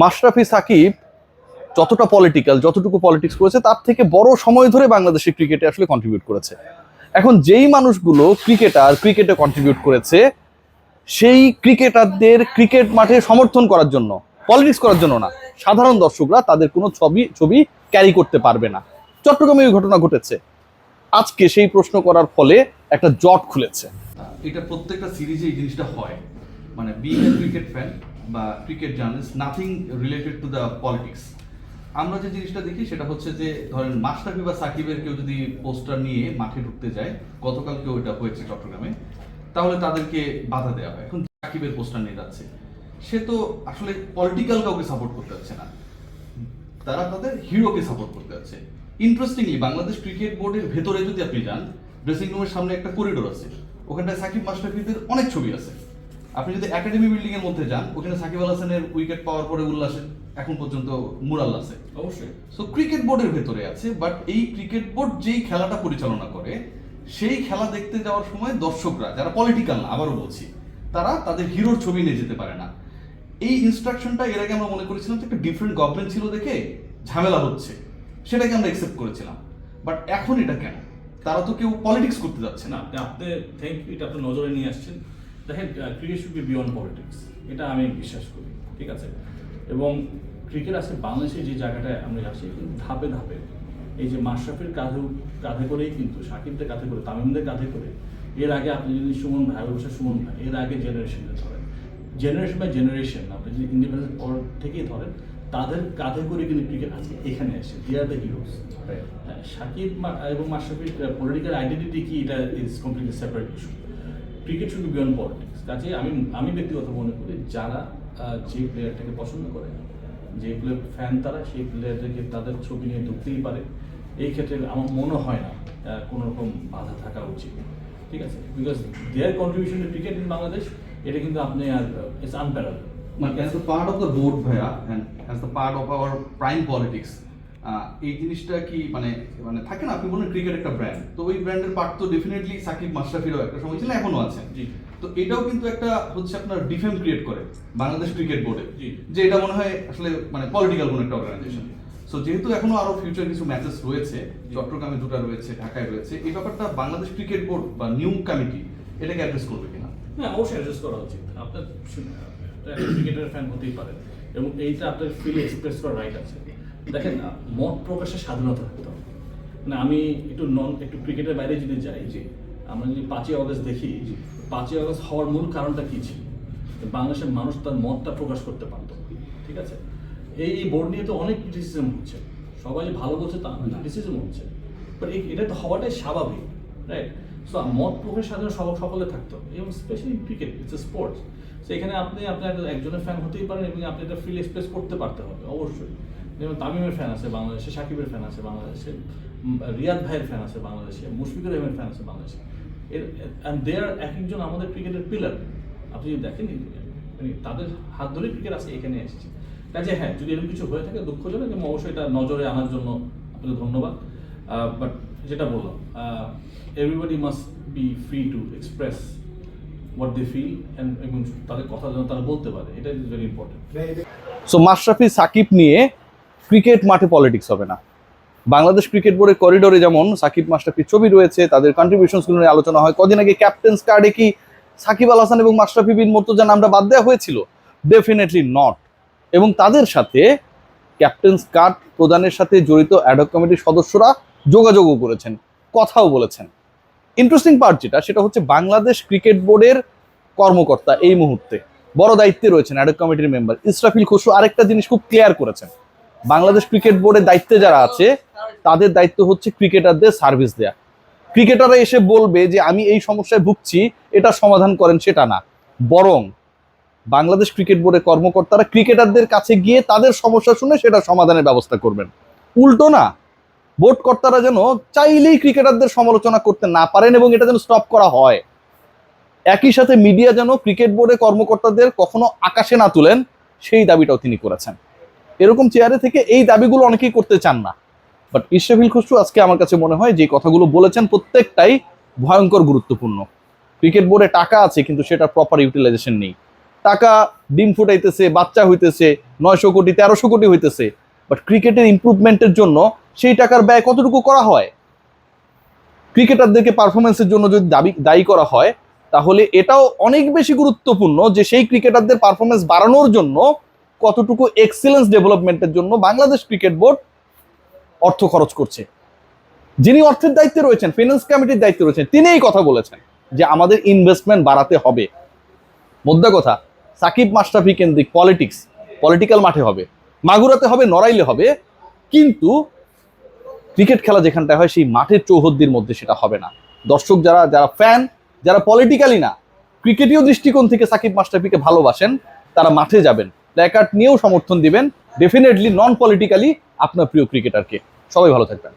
মাশরাফি সাকিব যতটা পলিটিক্যাল, যতটুকু পলিটিক্স করেছে তার থেকে বড় সময় ধরে বাংলাদেশের ক্রিকেটে আসলে কন্ট্রিবিউট করেছে। এখন যেই মানুষগুলো ক্রিকেটে কন্ট্রিবিউট করেছে, সেই ক্রিকেটারদের ক্রিকেট মাঠে সমর্থন করার জন্য, পলিটিক্স করার জন্য না, সাধারণ দর্শকরা তাদের কোনো ছবি ক্যারি করতে পারবে না। চট্টগ্রামে ওই ঘটনা ঘটেছে। আজকে সেই প্রশ্ন করার ফলে একটা জট খুলেছে। এটা প্রত্যেকটা সিরিজে এই জিনিসটা হয়, মানে বিং এ ক্রিকেট ফ্যান বা cricket journalist, nothing related to the politics. আমরা যে জিনিসটা দেখি সেটা হচ্ছে যে ধরেন মাশরাফি বা সাকিবের কেউ যদি পোস্টার নিয়ে মাঠে ঢুকতে যায়, গতকাল কেউ এটা হয়েছে চট্টগ্রামে, তাহলে তাদেরকে বাধা দেওয়া হয়। এখন সাকিবের পোস্টার নিয়ে যাচ্ছে, সে তো আসলে পলিটিক্যাল কাউকে সাপোর্ট করতে যাচ্ছে না, তারা তাদের হিরোকে সাপোর্ট করতে যাচ্ছে। ইন্টারেস্টিংলি বাংলাদেশ ক্রিকেট বোর্ডের ভেতরে যদি আপনি যান, ড্রেসিং রুমের সামনে একটা করিডোর আছে, ওখানটায় সাকিব মাশরাফিদের অনেক ছবি আছে। আপনি যদি একাডেমি বিল্ডিং এর মধ্যে যান, ওখানে সাকিব আল হাসানের উইকেট পাওয়ার পরে উল্লাসে এখন পর্যন্ত মুরাল আছে অবশ্যই। সো ক্রিকেট বোর্ডের ভেতরে আছে, বাট এই ক্রিকেট বোর্ড যেই খেলাটা পরিচালনা করে, সেই খেলা দেখতে যাওয়ার সময় দর্শকরা যারা পলিটিক্যাল না, আবারও বলছি, তারা তাদের হিরোর ছবি নিয়ে যেতে পারে না। এই ইনস্ট্রাকশনটা এর আগে আমরা মনে করেছিলাম যে একটা ডিফারেন্ট গভর্নমেন্ট ছিল দেখে ঝামেলা হচ্ছে, সেটাকে আমরা অ্যাকসেপ্ট করেছিলাম। বাট এখন এটা কেন? তারা তো কেউ পলিটিক্স করতে যাচ্ছে না। আপনি থ্যাংক ইউ, এটা আপনি নজরে নিয়ে আসছেন। দেখেন, cricket should be beyond politics, এটা আমি বিশ্বাস করি, ঠিক আছে? এবং ক্রিকেট আছে বাংলাদেশের যে জায়গাটায় আমরা যাচ্ছি, কিন্তু ধাপে ধাপে এই যে মাশরাফির কাঁধে করেই কিন্তু সাকিবদের কাঁধে করে, তামিমদের কাঁধে করে, এর আগে আপনি যদি সুমন ভাই সুমন ভাই, এর আগে জেনারেশনটা ধরেন, জেনারেশন বাই জেনারেশন আপনি যদি ইন্ডিপেন্ডেন্স পর থেকেই ধরেন, তাদের কাঁধে করে কিন্তু ক্রিকেট আজকে এখানে আসে। দে আর দ্য হিরোজ। সাকিব এবং মাশরাফির পলিটিক্যাল আইডেন্টিটি কি, এটা is completely separate issue. Cricket should be beyond politics. কাজে আমি ব্যক্তিগত মনে করি, যারা যে প্লেয়ারটাকে পছন্দ করে, যে প্লেয়ার ফ্যান তারা, সেই প্লেয়ারদেরকে তাদের ছবি নিয়ে ঢুকতেই পারে। এই ক্ষেত্রে আমার মনে হয় না কোনো রকম বাধা থাকা উচিত, ঠিক আছে? Because their contribution to cricket in Bangladesh, এটা কিন্তু আপনি আর ইটস আনপ্যারাল। মানে as the part of the board ভাইয়া, and as the part of our prime politics, এই জিনিসটা কি মানে মানে থাকে না, আপনি বলেন ক্রিকেট একটা ব্র্যান্ড, তো ওই ব্র্যান্ডের পার্ট তো ডেফিনেটলি সাকিব মাশরাফিরও একটা সময় ছিল, এখনো আছে। জি। তো এটাও কিন্তু একটা হচ্ছে আপনার ডিফেম ক্রিয়েট করে বাংলাদেশ ক্রিকেট বোর্ডে, যে এটা মনে হয় আসলে মানে পলিটিক্যাল কোনো একটা অর্গানাইজেশন। সো যেহেতু এখনো আরো ফিউচার কিছু ম্যাচেস রয়েছে, চট্টগ্রামে দুটো রয়েছে, ঢাকায় রয়েছে, এই ব্যাপারটা বাংলাদেশ ক্রিকেট বোর্ড বা নিউ কমিটি এটাকে অ্যাড্রেস করবে কিনা? হ্যাঁ, অবশ্যই অ্যাড্রেস করা উচিত। আপনার ক্রিকেটের ফ্যান হতেই পারে, এবং এইটা আপনার ফিল এক্সপ্রেস করার রাইট আছে। দেখেন, মত প্রকাশের স্বাধীনতা থাকতে হবে। মানে আমি একটু ক্রিকেটের বাইরে যদি যাই, যে আমরা যদি 5ই আগস্ট দেখি, 5ই আগস্ট হওয়ার মূল কারণটা কী ছিল? বাংলাদেশের মানুষ তার মতটা প্রকাশ করতে পারত, ঠিক আছে? এই বোর্ড নিয়ে তো অনেক ক্রিটিসিজম হচ্ছে, সবাই যে ভালো বলছে তা ক্রিটিসিজম হচ্ছে, বাট এটা তো হওয়াটাই স্বাভাবিক, রাইট? সো মত প্রকাশ স্বাধীনতা সকলে থাকতো, এবং specially cricket, it's a sports. সেখানে আপনি আপনার একজনের ফ্যান হতেই পারেন, এবং আপনি এটা ফিল এক্সপ্রেস করতে পারতে হবে অবশ্যই। যেমন তামিমের ফ্যান আছে বাংলাদেশে, সাকিবের ফ্যান আছে বাংলাদেশে, রিয়াদ ভাইয়ের ফ্যান আছে বাংলাদেশে, মুশফিকুর রহমানের ফ্যান আছে বাংলাদেশে। অ্যান্ড দে আর এক একজন আমাদের ক্রিকেটের পিলার। আপনি যদি দেখেন, মানে তাদের হাত ধরে ক্রিকেট আজকে এখানে এসেছে। কাজে হ্যাঁ, যদি এরকম কিছু হয়ে থাকে দুঃখজনক, এবং অবশ্যই এটা নজরে আনার জন্য আপনাকে ধন্যবাদ। বাট যেটা বললাম, everybody must be free to express what they feel, এবং তাদের কথা যেন তারা বলতে পারে, এটা is very important. So Mashrafe Shakib নিয়ে ক্রিকেট মাঠে পলিটিক্স হবে না। বাংলাদেশ ক্রিকেট বোর্ডের করিডোরে যেমন সাকিব মাশরাফির ছবি রয়েছে, তাদের কন্ট্রিবিউশনসগুলো নিয়ে আলোচনা হয়। কদিন আগে ক্যাপ্টেন্স কার্ডে কি সাকিব আল হাসান এবং মাশরাফি বিন মুর্তজার নামটা বাদ দেওয়া হয়েছিল? Definitely not. এবং তাদের সাথে ক্যাপ্টেন্স কার্ড প্রদানের সাথে জড়িত অ্যাডহক কমিটির সদস্যরা যোগাযোগও করেছেন, কথাও বলেছেন। ইন্টারেস্টিং পার্ট সেটা হচ্ছে বাংলাদেশ ক্রিকেট বোর্ডের কর্মকর্তা এই মুহূর্তে বড় দায়িত্বে রয়েছেন, অ্যাডহক কমিটির মেম্বার ইসরাফিল খসরু আরেকটা জিনিস খুব ক্লিয়ার করেছেন। বাংলাদেশ ক্রিকেট বোর্ডের দায়িত্বে যারা আছে, তাদের দায়িত্ব হচ্ছে ক্রিকেটারদের সার্ভিস দেয়া। ক্রিকেটাররা এসে বলবে যে আমি এই সমস্যায় ভুগছি, এটা সমাধান করেন, সেটা না। বরং বাংলাদেশ ক্রিকেট বোর্ডের কর্মকর্তারা ক্রিকেটারদের কাছে গিয়ে তাদের সমস্যা শুনে সেটা সমাধানের ব্যবস্থা করবেন। উল্টো না, বোর্ড কর্তারা যেন চাইলেই ক্রিকেটারদের সমালোচনা করতে না পারেন, এবং এটা যেন স্টপ করা হয়। একই সাথে মিডিয়া যেন ক্রিকেট বোর্ডে কর্মকর্তাদের কখনো আকাশে না তুলেন, সেই দাবিটাও তিনি করেছেন। এরকম চেয়ারে থেকে এই দাবিগুলো অনেকেই করতে চান না, বাট ইসরাফিল খসরু আজকে আমার কাছে মনে হয় যে কথাগুলো বলেছেন প্রত্যেকটাই ভয়ঙ্কর গুরুত্বপূর্ণ। ক্রিকেট বোর্ডে টাকা আছে, কিন্তু সেটা প্রপার ইউটিলাইজেশন নেই। টাকা ডিম ফুটাইতেছে, বাচ্চা হইতেছে, 900 কোটি 1300 কোটি হইতেছে, বাট ক্রিকেটের ইমপ্রুভমেন্টের জন্য সেই টাকার ব্যয় কতটুকু করা হয়? ক্রিকেটারদেরকে পারফরমেন্সের জন্য যদি দায়ী করা হয়, তাহলে এটাও অনেক বেশি গুরুত্বপূর্ণ যে সেই ক্রিকেটারদের পারফরমেন্স বাড়ানোর জন্য কতটুকু এক্সেলেন্স ডেভেলপমেন্টের জন্য বাংলাদেশ ক্রিকেট বোর্ড অর্থ খরচ করছে। যিনি অর্থের দায়িত্বে রয়েছেন, ফিনান্স কমিটির দায়িত্বে রয়েছেন, তিনি এই কথা বলেছেন যে আমাদের ইনভেস্টমেন্ট বাড়াতে হবে। মোদ্দা কথা, সাকিব মাশরাফি কেন্দ্রিক পলিটিক্যাল মাঠে হবে, মাগুরাতে হবে, নড়াইলে হবে, কিন্তু ক্রিকেট খেলা যেখানটায় হয় সেই মাঠের চৌহদ্দির মধ্যে সেটা হবে না। দর্শক যারা ফ্যান, যারা পলিটিক্যালি না, ক্রিকেটীয় দৃষ্টিকোণ থেকে সাকিব মাশরাফিকে ভালোবাসেন, তারা মাঠে যাবেন, প্ল্যাকার্ড নিয়েও সমর্থন দিবেন, ডেফিনেটলি নন পলিটিক্যালি আপনার প্রিয় ক্রিকেটারকে। সবাই ভালো থাকবেন।